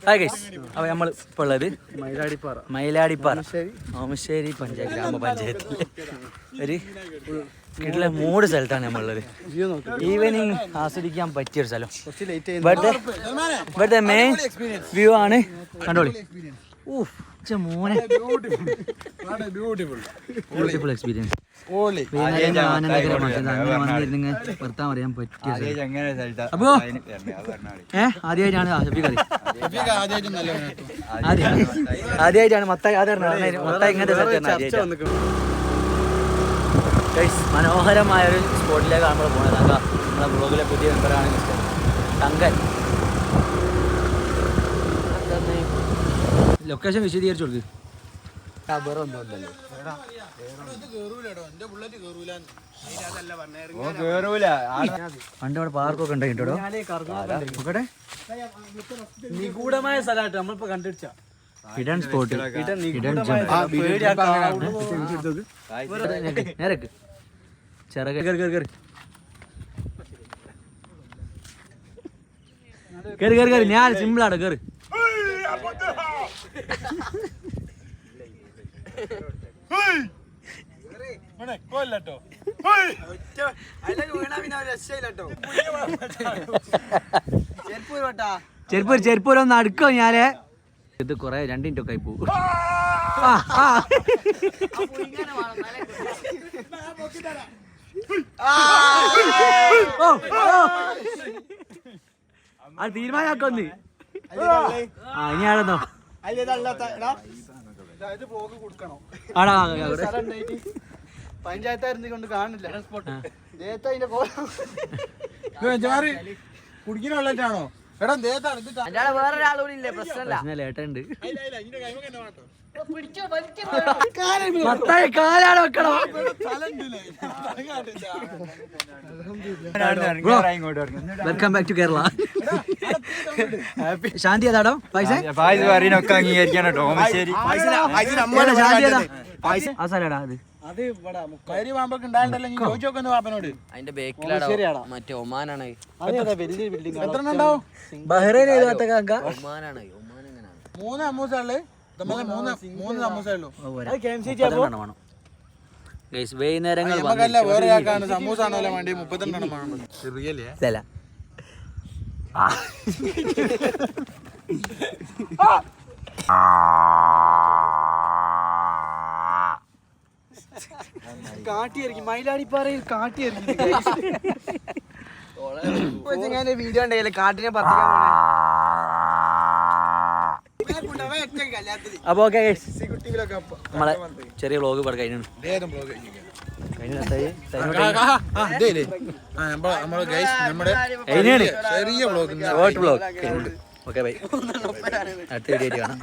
അപ്പോൾ നമ്മൾ ഇപ്പോൾ ഉള്ളത് മയിലാടിപ്പാറ ഓമശ്ശേരി ഗ്രാമപഞ്ചായത്തിലെ ഒരു വീട്ടിലെ 3 സ്ഥലത്താണ് നമ്മളുള്ളത്. ഈവനിങ് ആസ്വദിക്കാൻ പറ്റിയൊരു സ്ഥലം. ഇവിടുത്തെ മെയിൻ വ്യൂ ആണ്. കണ്ടോളി. മോനെ ബ്യൂട്ടിഫുൾ എക്സ്പീരിയൻസ്. വർത്താൻ പറയാൻ പറ്റിയ അപ്പോ ആദ്യമായിട്ടാണ് ആദ്യമായിട്ടാണ് മത്തായി ഇങ്ങനത്തെ മനോഹരമായ ഒരു സ്പോട്ടിലേക്കാണ് നമ്മൾ പോകുന്നത്. നമ്മളെ ബ്ലോഗിലെ പുതിയ മെമ്പറാണ് മിസ്റ്റർ തങ്കൻ. ലൊക്കേഷൻ വിശദീകരിച്ചു കൊടുക്ക്. പണ്ട് അവിടെ പാർക്കൊക്കെ ഉണ്ടായിട്ടോ. നിഗൂഢമായ സ്ഥലമായിട്ട് നമ്മളിപ്പോ കണ്ടുപിടിച്ച ഹിഡൻ സ്പോട്ട്. നേരക്ക് ചെറുക കേറി ഞാൻ സിമ്പിളാണ്. കേറി ചെരുപ്പൂരൊന്ന് അടുക്കോ ഞാന്. ഇത് കൊറേ 2 മിനിറ്റ് ഒക്കെ ആയി പോകും. അത് തീരുമാനാക്കൊന്ന്. ഇനി ആണെന്നോ പഞ്ചായത്തായിരുന്നു കൊണ്ട് കാണില്ല. കുടിക്കാനുള്ളതാണോ? വേറൊരാളൂടി ഇല്ലേ? പ്രശ്നമില്ല. ഏട്ടുണ്ട് കാലാണ് വെക്കണം. Welcome back to Kerala. ശാന്തി ഏതാടോ? പൈസ അംഗീകരിക്കാൻ കേട്ടോ. ആ സ്ഥലടാ അത്. അതിന്റെ ബേക്കിലാണോ? മറ്റേ ഒമാനാണ്. ബഹ്റൈൻ ഏതാത്ത ഒമാനാണ്. 3 അമ്മൂസാള് 3 സമൂസയുള്ളൂ. വൈകുന്നേരങ്ങൾ വേറെ ആൾക്കാണ് സമൂസ ആണല്ലോ വേണ്ടി 32 റിയലി കാട്ടിയായിരിക്കും. മയിലാടിപ്പാറയിൽ കാട്ടിയായിരിക്കും. വീഡിയോ ഉണ്ടെങ്കിൽ കാട്ടിനെ പറിക്കാൻ പോണേ. അപ്പൊ ഓക്കെ നമ്മളെ ചെറിയ വ്ളോഗ് ഇവിടെ കഴിഞ്ഞു. ചെറിയ വ്ളോഗ്. Okay bye. അടുത്ത വീഡിയോ കാണാം.